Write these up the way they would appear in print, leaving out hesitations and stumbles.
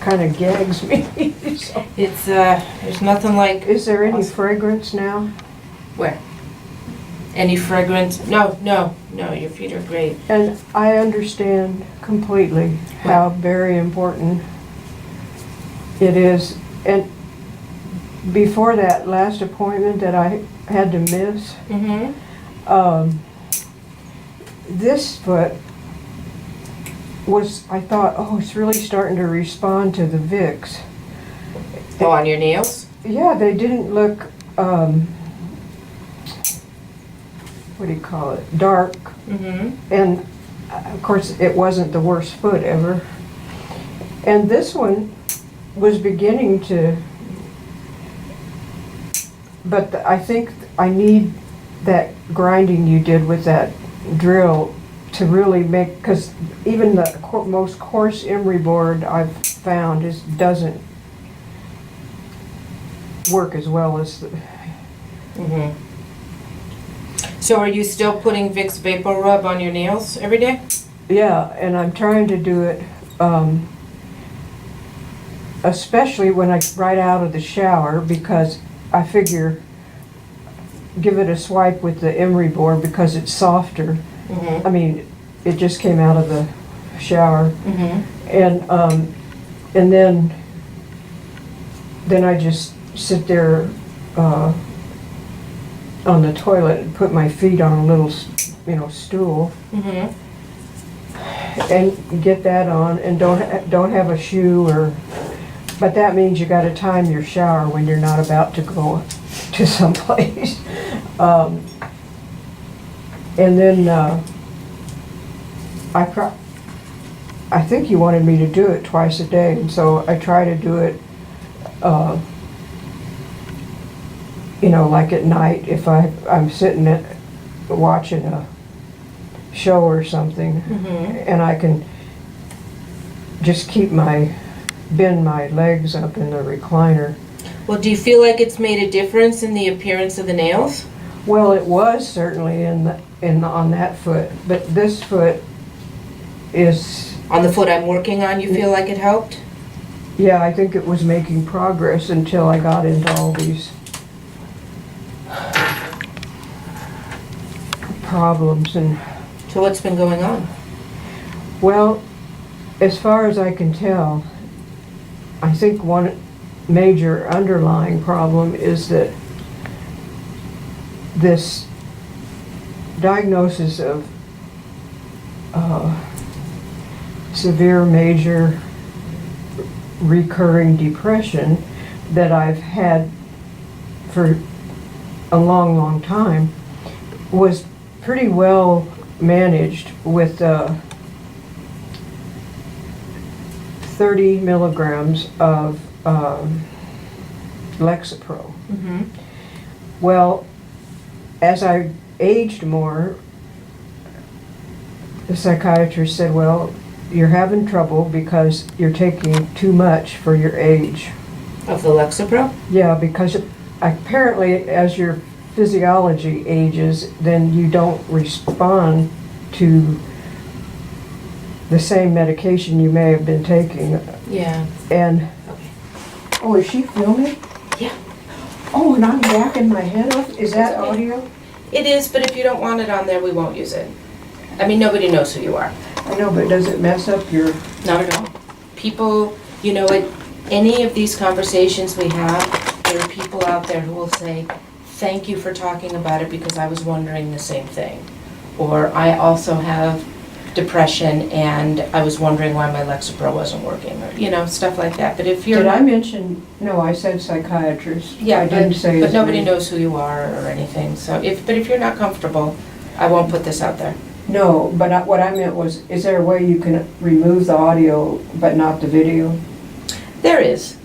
kind of gags me. So, It's, there's nothing like, is there any fragrance now? where? Any fragrance? No, your feet are great. And I understand completely how very important it is. And before that last appointment that I had to miss, Mm-hmm. this foot was, I thought, oh, it's really starting to respond to the Vicks. Oh, on your nails? Yeah, they didn't look, what do you call it, dark. Mm-hmm. And of course, it wasn't the worst foot ever. And this one was beginning to, but I think I need that grinding you did with that drill to really make, because even the most coarse emery board I've found doesn't work as well as the, Mm-hmm. So are you still putting Vicks Vapor Rub on your nails every day? yeah, and I'm trying to do it, especially when I right out of the shower, because I figure give it a swipe with the emery board because it's softer. Mm-hmm. I mean, it just came out of the shower, Mm-hmm. and then I just sit there on the toilet and put my feet on a little, stool Mm-hmm. and get that on, and don't have a shoe but that means you got to time your shower when you're not about to go to someplace. And then I think you wanted me to do it twice a day, and so I try to do it, like at night if I'm sitting watching a show or something, Mm-hmm. and I can just bend my legs up in the recliner. Well, do you feel like it's made a difference in the appearance of the nails? Well, it was certainly on that foot, but this foot is, On the foot I'm working on, you feel like it helped? yeah, I think it was making progress until I got into all these problems. And So what's been going on? well, as far as I can tell, I think one major underlying problem is that this diagnosis of severe major recurring depression that I've had for a long, long time was pretty well managed with 30 milligrams of Lexapro. Mm-hmm. Well, as I aged more, the psychiatrist said, well, you're having trouble because you're taking too much for your age. Of the Lexapro? Yeah, because apparently as your physiology ages, then you don't respond to the same medication you may have been taking. Yeah. And, Okay. oh, is she filming? Yeah. Oh, and I'm backing my head up? Is that That's okay. audio? It is, but if you don't want it on there, we won't use it. I mean, nobody knows who you are. I know, but does it mess up your... Not at all. People, at any of these conversations we have, there are people out there who will say, thank you for talking about it because I was wondering the same thing. Or I also have depression and I was wondering why my Lexapro wasn't working, or, stuff like that. But if you're Did I not, mention... No, I said psychiatrist. yeah, I didn't say but his nobody name. knows who you are or anything. So but if you're not comfortable, I won't put this out there. No, but what I meant was, is there a way you can remove the audio but not the video? There is.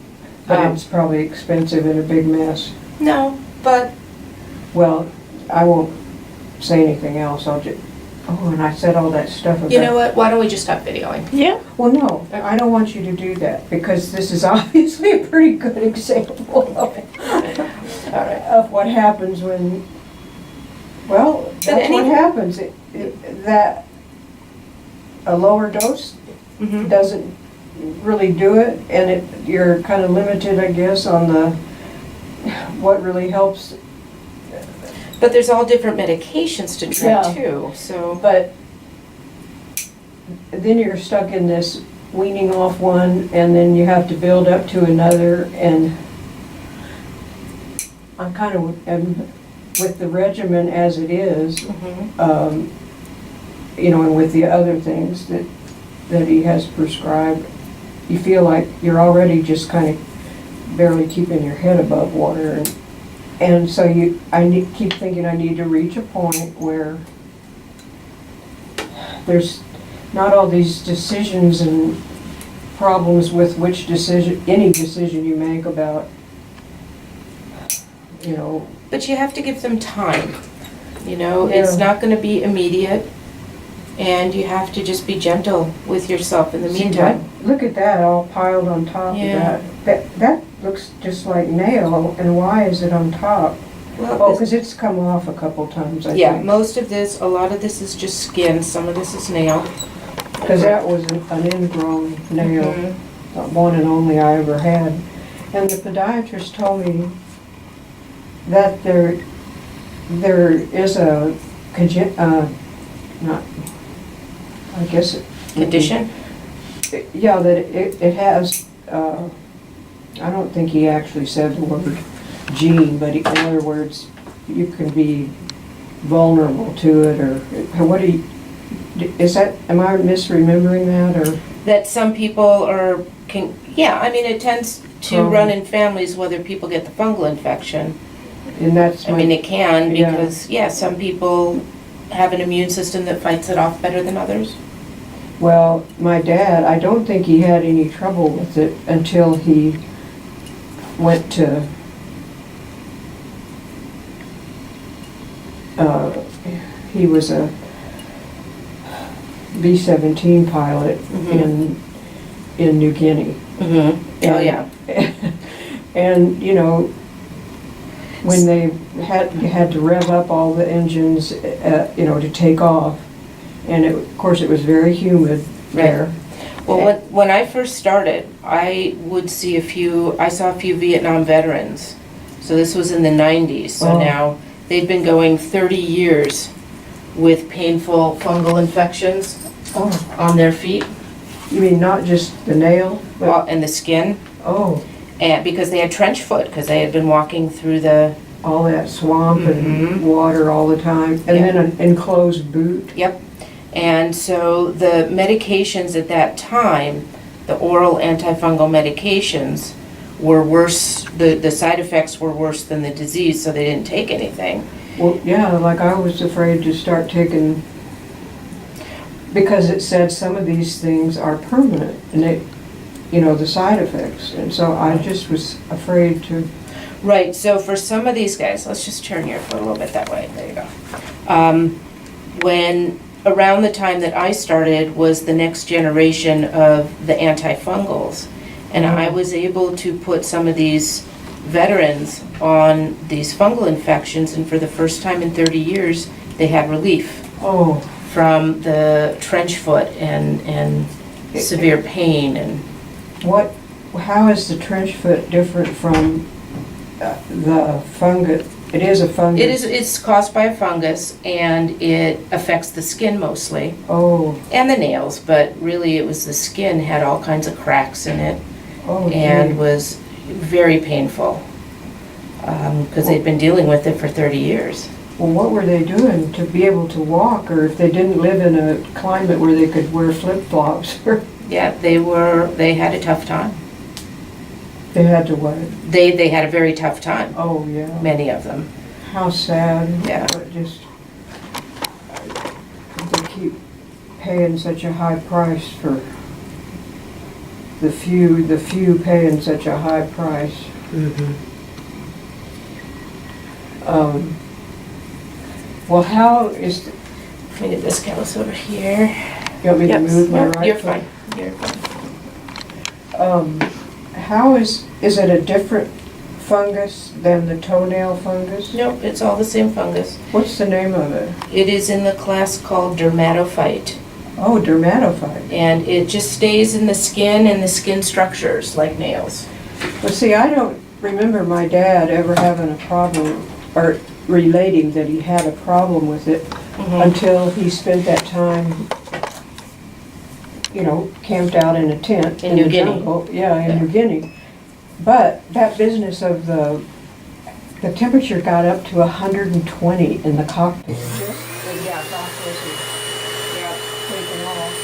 But it's probably expensive and a big mess. No, but Well, I won't say anything else. I'll just... Oh, and I said all that stuff about... you know what? Why don't we just stop videoing? Yeah. Well, no, I don't want you to do that because this is obviously a pretty good example of, All right. of what happens when... Well, that's what happens. That a lower dose Mm-hmm. doesn't really do it, and you're kind of limited, I guess, on what really helps. But there's all different medications to try Yeah. too, so. But then you're stuck in this weaning off one, and then you have to build up to another, and I'm kind of, with the regimen as it is, Mhm. And with the other things that he has prescribed, you feel like you're already just kind of barely keeping your head above water, and so keep thinking I need to reach a point where there's not all these decisions and problems with any decision you make about, But you have to give them time, it's Yeah. not gonna be immediate, and you have to just be gentle with yourself in the See, meantime. look at that all piled on top Yeah. of that. That looks just like nail, and why is it on top? Oh, Well, this- because it's come off a couple times, I yeah, think. a lot of this is just skin, some of this is nail. Because that was an ingrown nail, Mhm. the one and only I ever had. And the podiatrist told me that there is a not, I guess it would be- Condition? Yeah, that it has, I don't think he actually said the word gene, but in other words, you can be vulnerable to it, or what do you, am I misremembering that, or? That some people it tends to run in families whether people get the fungal infection. And that's I mean, it can Yeah. because, some people have an immune system that fights it off better than others. Well, my dad, I don't think he had any trouble with it until he went to, he was a B-17 pilot Mhm. in New Guinea. Mm-hmm. Oh, yeah. And, when they had to rev up all the engines, to take off, and of course, it was very humid there. Well, when I first started, I saw a few Vietnam veterans. So this was in the 90s, so Oh. now they'd been going 30 years with painful fungal infections Oh, on their feet you mean not just the nail? but- and the skin, Oh, and because they had trench foot, because they had been walking through the, all that swamp Mhm. and water all the time, and Yeah. then an enclosed boot. and so the medications at that time, the oral antifungal medications, were worse, the side effects were worse than the disease, so they didn't take anything. Well, yeah, like I was afraid to start taking, because it said some of these things are permanent, and the side effects, and so I just was afraid to. Right, so for some of these guys, let's just turn your foot a little bit that way, there you go. Around the time that I started was the next generation of the antifungals, and I was able to put some of these veterans on these fungal infections, and for the first time in 30 years, they had relief Oh, from the trench foot and severe pain and. how is the trench foot different from the fungus? It is a fungus. It's caused by a fungus, and it affects the skin mostly, Oh, and the nails, but really it was the skin had all kinds of cracks in it, oh, and gee. was very painful, because they'd been dealing with it for 30 years. Well, what were they doing to be able to walk, or if they didn't live in a climate where they could wear flip-flops? Yeah, they had a tough time. They had to what? They had a very tough time, Oh, yeah. many of them. How sad. Yeah. But just, they keep paying such a high price for the few paying such a high price. Well, how is, Let me get this callus over here. you want me to Yep, move my yep, right you're foot? fine, you're fine. How is it a different fungus than the toenail fungus? Nope, it's all the same fungus. What's the name of it? It is in the class called dermatophyte. Oh, dermatophyte. And it just stays in the skin and the skin structures like nails. Well, see, I don't remember my dad ever having a problem, or relating that he had a problem with it until he spent that time, you know, camped out in a tent In New the Guinea. jungle. Yeah, in Yeah. New Guinea. But that business of the temperature got up to 120 in the cockpit. Yeah, taken off.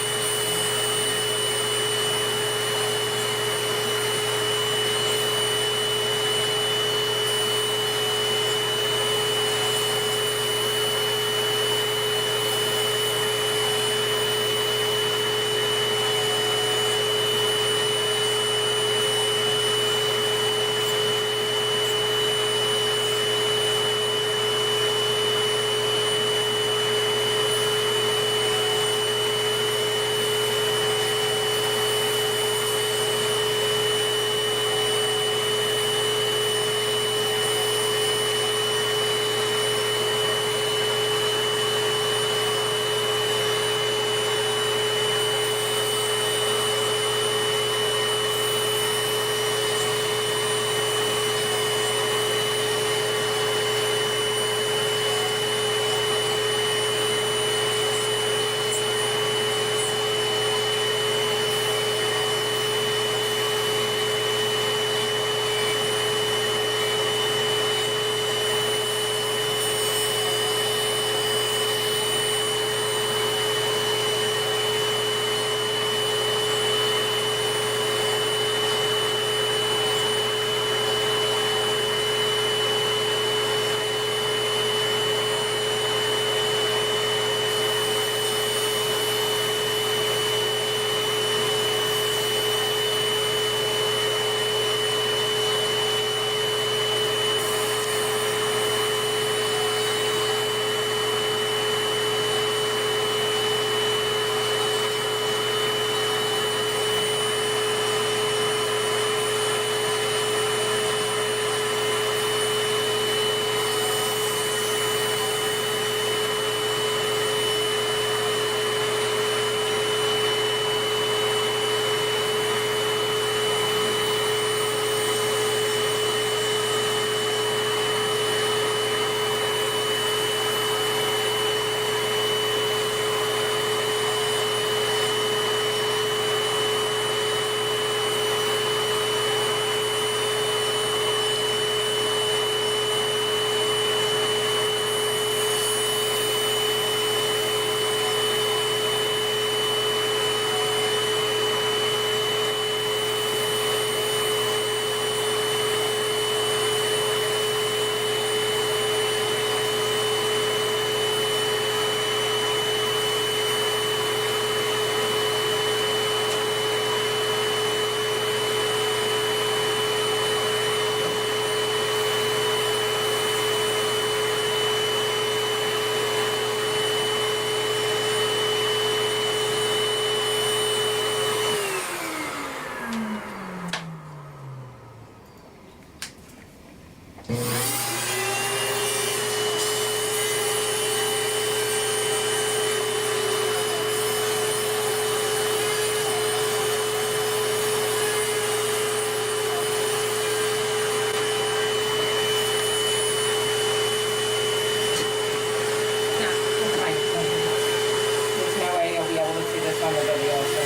There's no way you'll be able to see this on the video, so.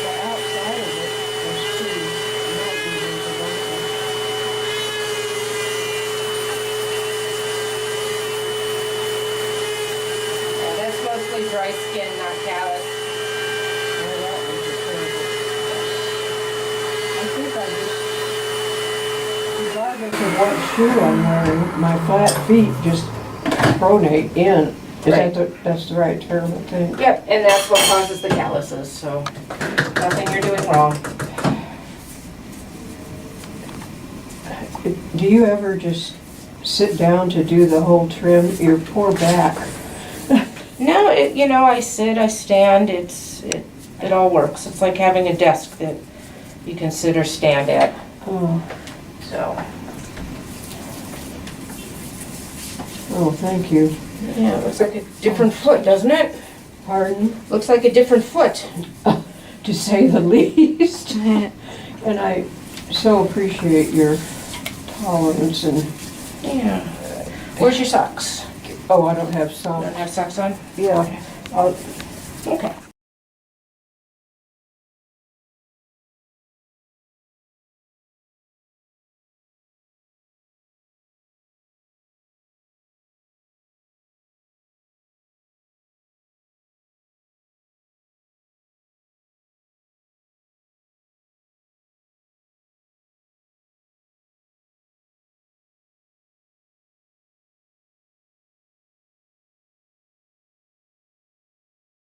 The outside of it was pretty, might be visible. Yeah, that's mostly dry skin, not callus. Well, that was a terrible. I think I just, regardless of what shoe I'm wearing, my flat feet just pronate in. Right. That's the right term, I think. Yep, and that's what causes the calluses, so nothing you're doing wrong. Do you ever just sit down to do the whole trim? Your poor back. No, I sit, I stand, it all works. It's like having a desk that you can sit or stand at, Oh, so. Oh, thank you. Yeah, it looks like a different foot, doesn't it? Pardon? Looks like a different foot. To say the least. And I so appreciate your tolerance and, Yeah. Where's your socks? oh, I don't have You some. don't have socks on? Yeah, I'll, Okay.